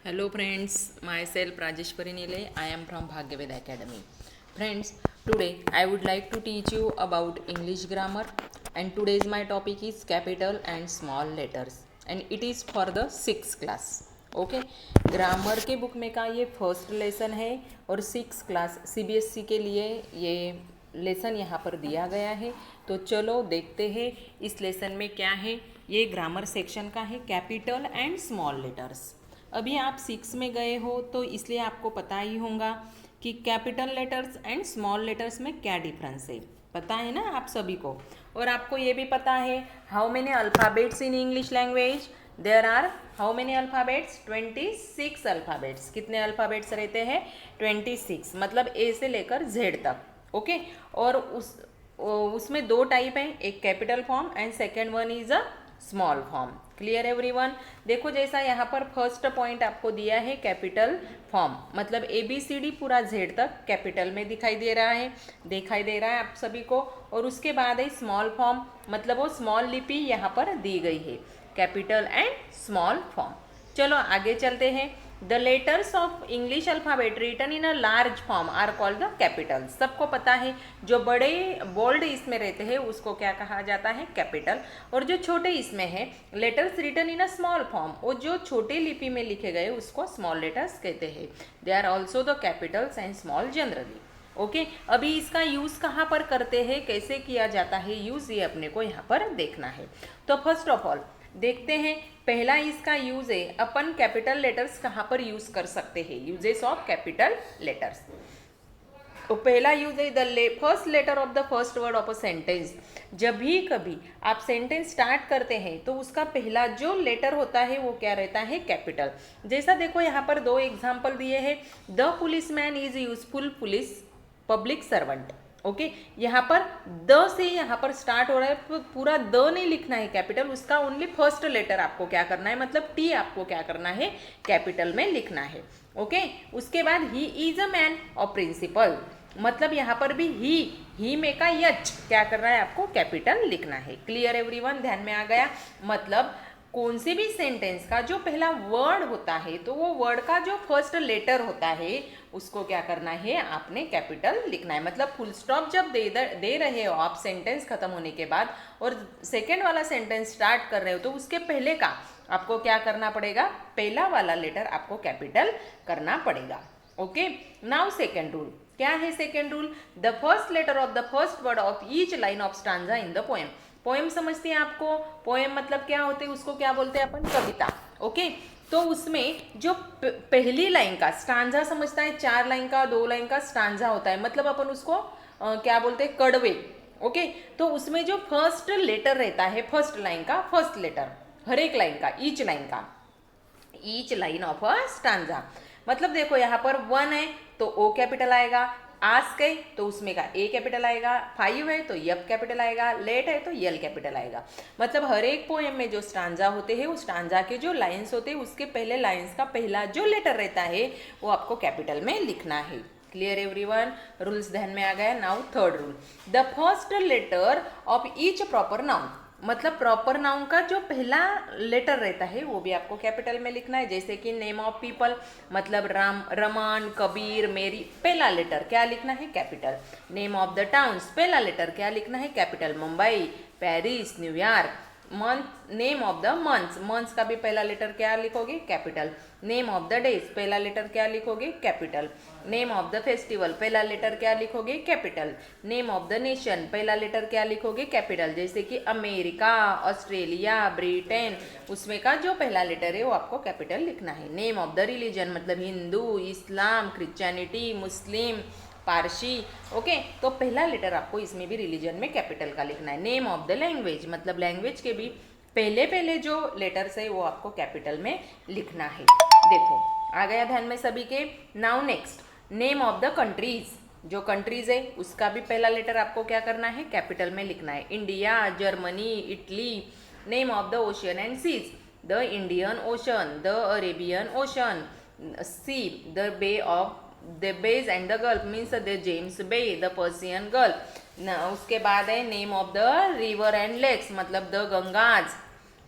Hello friends, myself Rajeshwari Nile. I am from Bhagyaved Academy. Friends, today I would like to teach you about English grammar, and today's my topic is capital and small letters, and it is for the 6th class. Okay grammar के book में का ये first lesson है और 6 class CBSE के लिए ये lesson यहाँ पर दिया गया है। तो चलो देखते हैं इस लेसन में क्या है। ये ग्रामर सेक्शन का है, कैपिटल एंड स्मॉल लेटर्स। अभी आप 6 में गए हो तो इसलिए आपको पता ही होगा कि capital letters and small letters में क्या डिफरेंस है, पता है ना आप सभी को। और आपको ये भी पता है how many alphabets in English language, there are how many alphabets, 26 alphabets. कितने अल्फ़ाबेट्स रहते हैं? 26, मतलब ए से लेकर जेड तक। ओके और उसमें दो टाइप हैं, एक capital form and second one is a small form. Clear everyone? देखो जैसा यहाँ पर फर्स्ट पॉइंट आपको दिया है कैपिटल फॉर्म, मतलब ए बी सी डी पूरा जेड तक कैपिटल में दिखाई दे रहा है आप सभी को। और उसके बाद है स्मॉल फॉर्म, मतलब वो स्मॉल लिपि यहाँ पर दी गई है, कैपिटल एंड स्मॉल फॉर्म। चलो आगे चलते हैं। The letters of English alphabet written in a large form are called the capitals. सबको पता है जो बड़े बोल्ड इसमें रहते हैं उसको क्या कहा जाता है? कैपिटल। और जो छोटे इसमें है letters written in a small form, वो जो छोटे लिपि में लिखे गए उसको स्मॉल लेटर्स कहते हैं। They are also the capitals and small generally. Okay अभी इसका यूज़ कहाँ पर करते हैं, कैसे किया जाता है यूज़, ये अपने को यहाँ पर देखना है। तो फर्स्ट ऑफ ऑल देखते हैं, पहला इसका यूज है अपन कैपिटल लेटर्स कहाँ पर यूज कर सकते हैं, यूजेस ऑफ कैपिटल लेटर्स। तो पहला यूज है the first letter of the first word of a sentence. जब भी कभी आप सेंटेंस स्टार्ट करते हैं तो उसका पहला जो लेटर होता है वो क्या रहता है? कैपिटल। जैसा देखो यहाँ पर दो एग्जाम्पल दिए हैं, the policeman is useful police public servant. Okay यहाँ पर द से यहाँ पर स्टार्ट हो रहा है, तो पूरा द नहीं लिखना है कैपिटल, उसका ओनली फर्स्ट लेटर आपको क्या करना है, मतलब टी आपको क्या करना है? कैपिटल में लिखना है। ओके उसके बाद ही is a man of principle, मतलब यहाँ पर भी ही में का यच क्या करना है आपको? कैपिटल लिखना है। Clear everyone? ध्यान में आ गया? मतलब कौन से भी सेंटेंस का जो पहला वर्ड होता है तो वो वर्ड का जो फर्स्ट लेटर होता है उसको क्या करना है? आपने कैपिटल लिखना है। मतलब फुल स्टॉप जब दे रहे हो आप सेंटेंस खत्म होने के बाद और सेकेंड वाला सेंटेंस स्टार्ट कर रहे हो तो उसके पहले का आपको क्या करना पड़ेगा? पहला वाला लेटर आपको कैपिटल करना पड़ेगा। ओके नाउ सेकेंड रूल क्या है? Second rule, the first letter of the first word of each line of stanza in the poem. Poem समझते हैं आपको? पोएम मतलब क्या होते हैं, उसको क्या बोलते हैं अपन? कविता। ओके तो उसमें जो पहली लाइन का स्टांजा समझता है, 4 लाइन का 2 लाइन का स्टांजा होता है, मतलब अपन उसको क्या बोलते हैं? कड़वे। ओके तो उसमें जो फर्स्ट लेटर रहता है, फर्स्ट लाइन का फर्स्ट लेटर, हर एक लाइन का, ईच लाइन का, each line of a stanza. मतलब देखो यहाँ पर 1 है तो ओ कैपिटल आएगा, आस्क है तो उसमें का ए कैपिटल आएगा, 5 है तो एफ कैपिटल आएगा, लेट है तो यल कैपिटल आएगा। मतलब हर एक पोएम में जो स्टांजा होते हैं उस स्टांजा के जो लाइंस होते हैं उसके पहले लाइंस का पहला जो लेटर रहता है वो आपको कैपिटल में लिखना है। Clear everyone? रूल्स ध्यान में आ गया? Now third rule, the first letter of each proper noun, मतलब प्रॉपर नाउन का जो पहला लेटर रहता है वो भी आपको कैपिटल में लिखना है। जैसे कि नेम ऑफ पीपल, मतलब राम, रमन, कबीर, मेरी, पहला लेटर क्या लिखना है? Capital. Name of the towns, पहला लेटर क्या लिखना है? Capital. Mumbai, Paris, New York. Month, name of the months, months का भी पहला लेटर क्या लिखोगे? Capital. Name of the days, पहला लेटर क्या लिखोगे? Capital. Name of the festival, पहला लेटर क्या लिखोगे? Capital. Name of the nation, पहला लेटर क्या लिखोगे? कैपिटल। जैसे कि अमेरिका, ऑस्ट्रेलिया, ब्रिटेन, उसमें का जो पहला लेटर है वो आपको कैपिटल लिखना है। नेम ऑफ द रिलीजन, मतलब हिंदू, इस्लाम, क्रिश्चियनिटी, मुस्लिम, पारसी। ओके तो पहला लेटर आपको इसमें भी रिलीजन में कैपिटल का लिखना है। नेम ऑफ द लैंग्वेज, मतलब लैंग्वेज के भी पहले पहले जो लेटर्स है वो आपको कैपिटल में लिखना है। देखो आ गया ध्यान में सभी के? Now next, name of the countries, जो कंट्रीज है उसका भी पहला लेटर आपको क्या करना है? कैपिटल में लिखना है। India, Germany, Italy. Name of the ocean and seas, the Indian Ocean, the Arabian Ocean, sea, the bay of the bays and the gulf, means the James Bay, the Persian Gulf. उसके बाद है name of the river and lakes, मतलब the Ganges,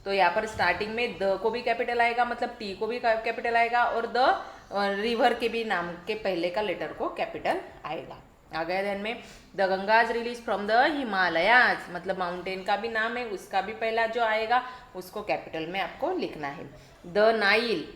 तो यहाँ पर starting में the को भी कैपिटल आएगा, मतलब टी को भी कैपिटल आएगा, और द रिवर के भी नाम के पहले का लेटर को कैपिटल आएगा। आ गया ध्यान में। The Ganges release from the Himalayas, मतलब माउंटेन का भी नाम है, उसका भी पहला जो आएगा उसको कैपिटल में आपको लिखना है। The Nile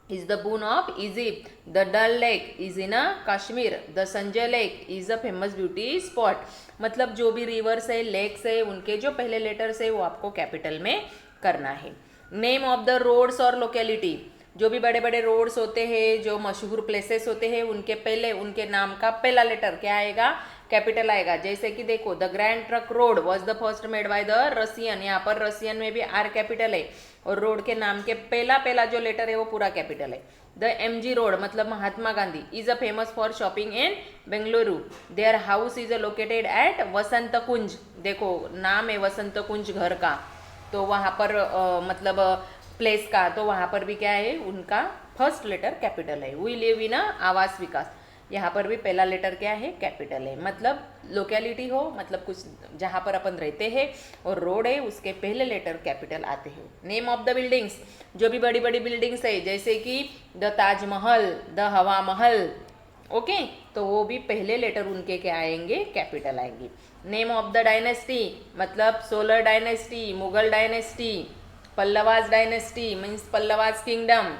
is the boon of Egypt. The Dal Lake is in Kashmir. The Sanjay Lake is a famous beauty spot. मतलब जो भी रिवर्स है, लेक्स है, उनके जो पहले लेटर्स है वो आपको कैपिटल में करना है। नेम ऑफ द रोड्स और लोकेलिटी, जो भी बड़े बड़े रोड्स होते हैं, जो मशहूर प्लेसेस होते हैं, उनके पहले उनके नाम का पहला लेटर क्या आएगा, कैपिटल आएगा। जैसे कि देखो, the grand truck road was the first made by the Russian, यहाँ पर रसियन में भी आर कैपिटल है, और रोड के नाम के पहला जो लेटर है वो पूरा कैपिटल है। द एमजी रोड मतलब Mahatma Gandhi is a famous for shopping in Bengaluru. Their house is located at Vasant Kunj, देखो नाम है वसंत कुंज घर का, तो वहाँ पर मतलब प्लेस का, तो वहाँ पर भी क्या है, उनका फर्स्ट लेटर कैपिटल है। वी लिव इन आवास विकास, यहाँ पर भी पहला लेटर क्या है, कैपिटल है। मतलब लोकेलिटी हो, मतलब कुछ जहाँ पर अपन रहते हैं, और रोड है उसके पहले लेटर कैपिटल आते हैं। नेम ऑफ द बिल्डिंग्स, जो भी बड़ी बड़ी बिल्डिंग्स है, जैसे कि द ताजमहल, द हवा महल, ओके, तो वो भी पहले लेटर उनके क्या आएंगे, कैपिटल आएंगे। नेम ऑफ द डायनेस्टी, मतलब solar dynasty, Mughal dynasty, Pallavas dynasty means Pallavas kingdom,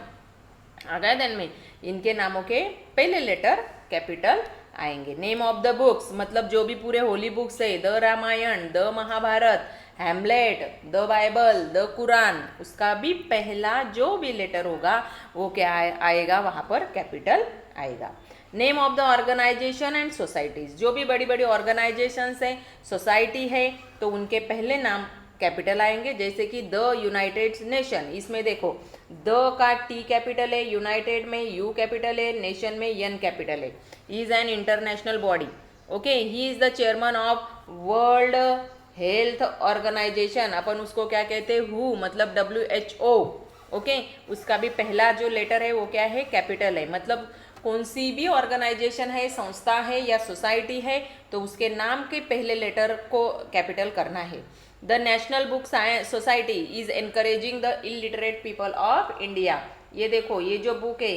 आ गया ध्यान में। इनके नामों के पहले लेटर कैपिटल आएंगे। नेम ऑफ द बुक्स, मतलब जो भी पूरे होली बुक्स है, the Ramayana, the Mahabharata, Hamlet, the Bible, the Quran, उसका भी पहला जो भी लेटर होगा वो क्या आएगा, वहाँ पर कैपिटल आएगा। Name of the organisation and societies, जो भी बड़ी बड़ी ऑर्गेनाइजेशंस है, सोसाइटी है, तो उनके पहले नाम कैपिटल आएंगे। जैसे कि द यूनाइटेड नेशन, इसमें देखो द का टी कैपिटल है, यूनाइटेड में यू कैपिटल है, नेशन में एन कैपिटल है। Is an international body, okay, he is the chairman of World Health Organisation, अपन उसको क्या कहते हैं, हु, मतलब WHO, ओके, उसका भी पहला जो लेटर है वो क्या है, कैपिटल है। मतलब कौन सी भी ऑर्गेनाइजेशन है, संस्था है या सोसाइटी है, तो उसके नाम के पहले लेटर को कैपिटल करना है। The national book society is encouraging the illiterate people of India, ये देखो ये जो बुक है,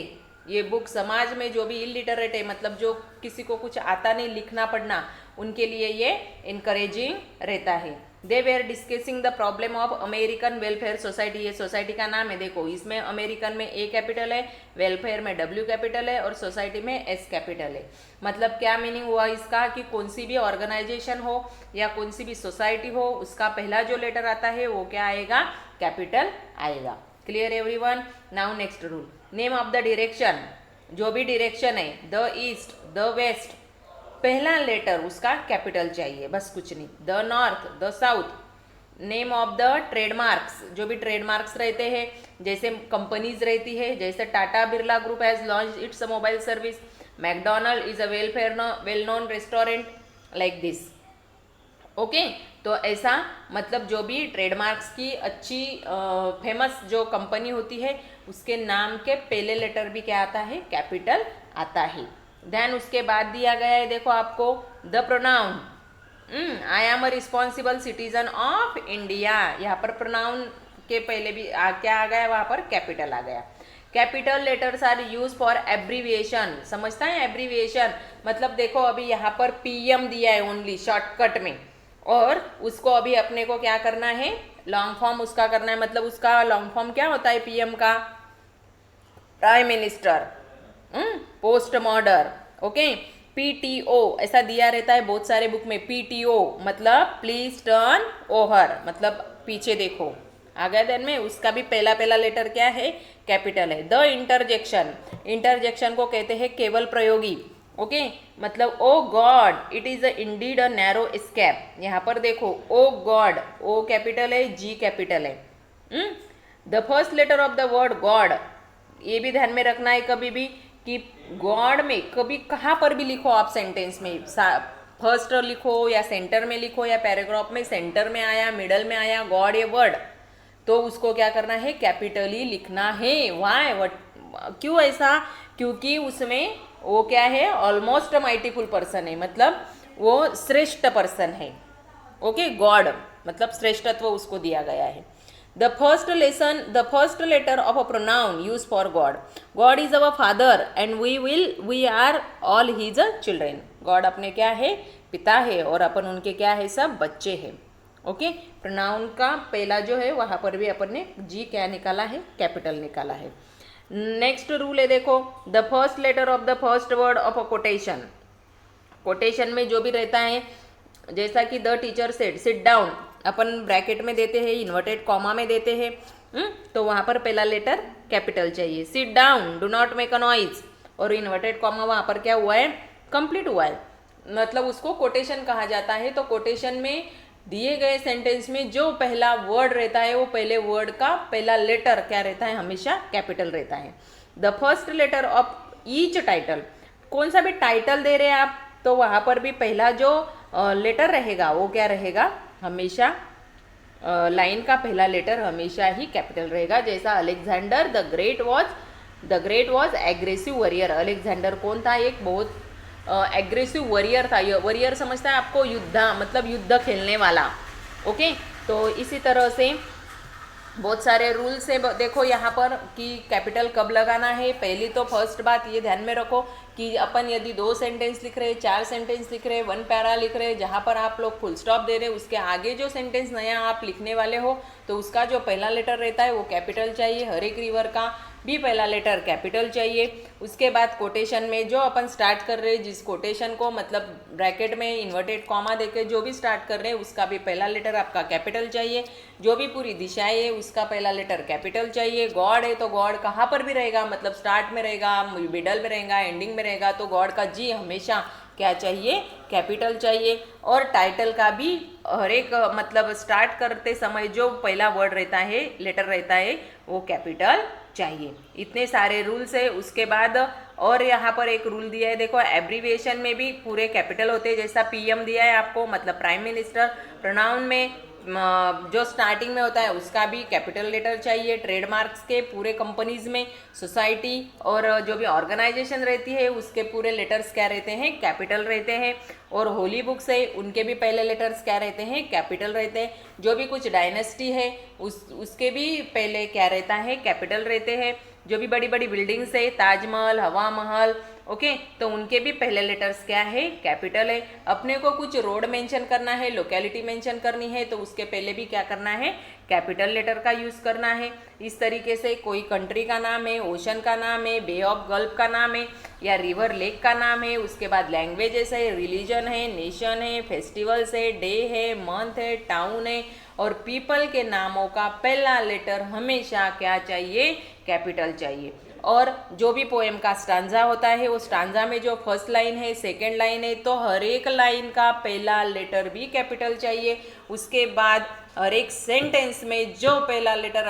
ये बुक समाज में जो भी इलिटरेट है, मतलब जो किसी को कुछ आता नहीं लिखना पढ़ना, उनके लिए ये इनकरेजिंग रहता है। They were discussing the problem of American welfare society, ये सोसाइटी का नाम है, देखो इसमें अमेरिकन में ए कैपिटल है, वेलफेयर में W कैपिटल है, और सोसाइटी में S कैपिटल है। मतलब क्या मीनिंग हुआ इसका, कि कौन सी भी ऑर्गेनाइजेशन हो या कौन सी भी सोसाइटी हो, उसका पहला जो लेटर आता है वो क्या आएगा, कैपिटल आएगा। Clear everyone. Now next rule, name of the direction, जो भी डायरेक्शन है, द ईस्ट, द वेस्ट, पहला लेटर उसका कैपिटल चाहिए, बस कुछ नहीं। The north, the south. Name of the trademarks, जो भी ट्रेडमार्क्स रहते हैं, जैसे कंपनीज रहती है, जैसे Tata Birla group has launch its mobile service, McDonald is a well known restaurant, like this, okay. तो ऐसा मतलब जो भी ट्रेडमार्क्स की अच्छी फेमस जो कंपनी होती है, उसके नाम के पहले लेटर भी क्या आता है, कैपिटल आता है। देन उसके बाद दिया गया है, देखो आपको, the pronoun, I am a responsible citizen of India, यहाँ पर प्रोनाउन के पहले भी क्या आ गया, वहाँ पर कैपिटल आ गया। Capital letters are use for abbreviation, समझता है एब्रीविएशन, मतलब देखो अभी यहाँ पर PM दिया है ओनली शॉर्टकट में, और उसको अभी अपने को क्या करना है, लॉन्ग फॉर्म उसका करना है। मतलब उसका लॉन्ग फॉर्म क्या होता है PM का, प्राइम मिनिस्टर, पोस्ट मॉडर, ओके। PTO ऐसा दिया रहता है बहुत सारे बुक में, PTO मतलब प्लीज टर्न ओवर, मतलब पीछे देखो, आ गया ध्यान में। उसका भी पहला लेटर क्या है, कैपिटल है। द इंटरजेक्शन, इंटरजेक्शन को कहते हैं केवल प्रयोगी, ओके, मतलब oh God it is indeed a narrow escape, यहाँ पर देखो ओ गॉड, ओ कैपिटल है, G कैपिटल है। The first letter of the word God, ये भी ध्यान में रखना है कभी भी, कि गॉड में कभी कहाँ पर भी लिखो आप सेंटेंस में, फर्स्ट लिखो या सेंटर में लिखो या पैराग्राफ में सेंटर में आया, मिडल में आया गॉड ये वर्ड, तो उसको क्या करना है, कैपिटली लिखना है। वाई, क्यों ऐसा, क्योंकि उसमें वो क्या है, ऑलमोस्ट मल्टीपुल पर्सन है, मतलब वो श्रेष्ठ पर्सन है, ओके। गॉड मतलब श्रेष्ठत्व उसको दिया गया है। The first lesson, the first letter of a pronoun used for God. God is our father and we are all his children. God अपने क्या है, पिता है, और अपन उनके क्या है, सब बच्चे हैं. ओके, प्रोनाउन का पहला जो है वहाँ पर भी अपन ने जी क्या निकाला है, कैपिटल निकाला है. नेक्स्ट रूल है देखो, the first letter of the first word of a quotation. Quotation में जो भी रहता है, जैसा कि the teacher said sit down, अपन ब्रैकेट में देते हैं, इन्वर्टेड कॉमा में देते हैं, तो वहाँ पर पहला लेटर कैपिटल चाहिए. Sit down, do not make a noise, और इन्वर्टेड कॉमा वहाँ पर क्या हुआ है, कंप्लीट हुआ है, मतलब उसको कोटेशन कहा जाता है. तो कोटेशन में दिए गए सेंटेंस में जो पहला वर्ड रहता है वो पहले वर्ड का पहला लेटर क्या रहता है, हमेशा कैपिटल रहता है. The first letter of each title, कौन सा भी टाइटल दे रहे हैं आप, तो वहाँ पर भी पहला जो लेटर रहेगा वो क्या रहेगा, हमेशा लाइन का पहला लेटर हमेशा ही कैपिटल रहेगा. जैसा Alexander the great was aggressive warrior. Alexander कौन था, एक बहुत एग्रेसिव वॉरियर था. वॉरियर समझता है आपको, युद्धा मतलब युद्ध खेलने वाला. ओके, तो इसी तरह से बहुत सारे रूल्स है. देखो यहाँ पर कि कैपिटल कब लगाना है. पहली तो फर्स्ट बात ये ध्यान में रखो कि अपन यदि 2 सेंटेंस लिख रहे हैं, 4 सेंटेंस लिख रहे हैं, 1 पैरा लिख रहे हैं, जहाँ पर आप लोग फुल स्टॉप दे रहे हैं, उसके आगे जो सेंटेंस नया आप लिखने वाले हो तो उसका जो पहला लेटर रहता है वो कैपिटल चाहिए. हर एक रिवर का भी पहला लेटर कैपिटल चाहिए. उसके बाद कोटेशन में जो अपन स्टार्ट कर रहे हैं, जिस कोटेशन को मतलब ब्रैकेट में इन्वर्टेड कॉमा देके जो भी स्टार्ट कर रहे हैं उसका भी पहला लेटर आपका कैपिटल चाहिए. जो भी पूरी दिशाएं है उसका पहला लेटर कैपिटल चाहिए. गॉड है तो गॉड कहाँ पर भी रहेगा, मतलब स्टार्ट में रहेगा, मिडल में रहेगा, एंडिंग में रहेगा, तो गॉड का जी हमेशा क्या चाहिए, कैपिटल चाहिए. और टाइटल का भी हर एक मतलब स्टार्ट करते समय जो पहला वर्ड रहता है, लेटर रहता है, वो कैपिटल चाहिए. इतने सारे रूल्स है. उसके बाद और यहाँ पर एक रूल दिया है, देखो एब्रीविएशन में भी पूरे कैपिटल होते हैं. जैसा पीएम दिया है आपको, मतलब प्राइम मिनिस्टर. प्रोनाउन में जो स्टार्टिंग में होता है उसका भी कैपिटल लेटर चाहिए. ट्रेडमार्क्स के पूरे कंपनीज में, सोसाइटी और जो भी ऑर्गेनाइजेशन रहती है उसके पूरे लेटर्स क्या रहते हैं, कैपिटल रहते हैं. और होली बुक्स है उनके भी पहले लेटर्स क्या रहते हैं, कैपिटल रहते हैं. जो भी कुछ डायनेस्टी है उसके भी पहले क्या रहता है, कैपिटल रहते हैं. जो भी बड़ी बड़ी बिल्डिंग्स है, ताजमहल, हवा महल, ओके, तो उनके भी पहले लेटर्स क्या है, कैपिटल है. अपने को कुछ रोड मेंशन करना है, लोकेलिटी मेंशन करनी है, तो उसके पहले भी क्या करना है, कैपिटल लेटर का यूज़ करना है. इस तरीके से कोई कंट्री का नाम है, ओशन का नाम है, बे ऑफ गल्फ का नाम है, या रिवर लेक का नाम है. उसके बाद लैंग्वेजेस है, रिलीजन है, नेशन है, फेस्टिवल्स है, डे है, मंथ है, टाउन है, और पीपल के नामों का पहला लेटर हमेशा क्या चाहिए, कैपिटल चाहिए. और जो भी पोएम का स्टांजा होता है वो स्टांजा में जो फर्स्ट लाइन है, सेकंड लाइन है, तो हर एक लाइन का पहला लेटर भी कैपिटल चाहिए. उसके बाद हर एक सेंटेंस में जो पहला लेटर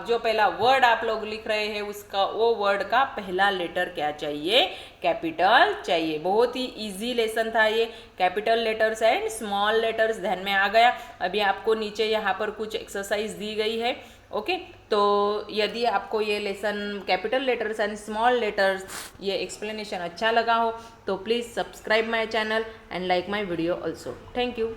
जो पहला वर्ड आप लोग लिख रहे हैं उसका वो वर्ड का पहला लेटर क्या चाहिए, कैपिटल चाहिए. बहुत ही इजी लेसन था ये. Capital letters and small letters ध्यान में आ गया. अभी आपको नीचे यहाँ पर कुछ एक्सरसाइज दी गई है. ओके, तो यदि आपको ये lesson capital letters and small letters ये एक्सप्लेनेशन अच्छा लगा हो तो please subscribe my channel and like my video also. Thank you.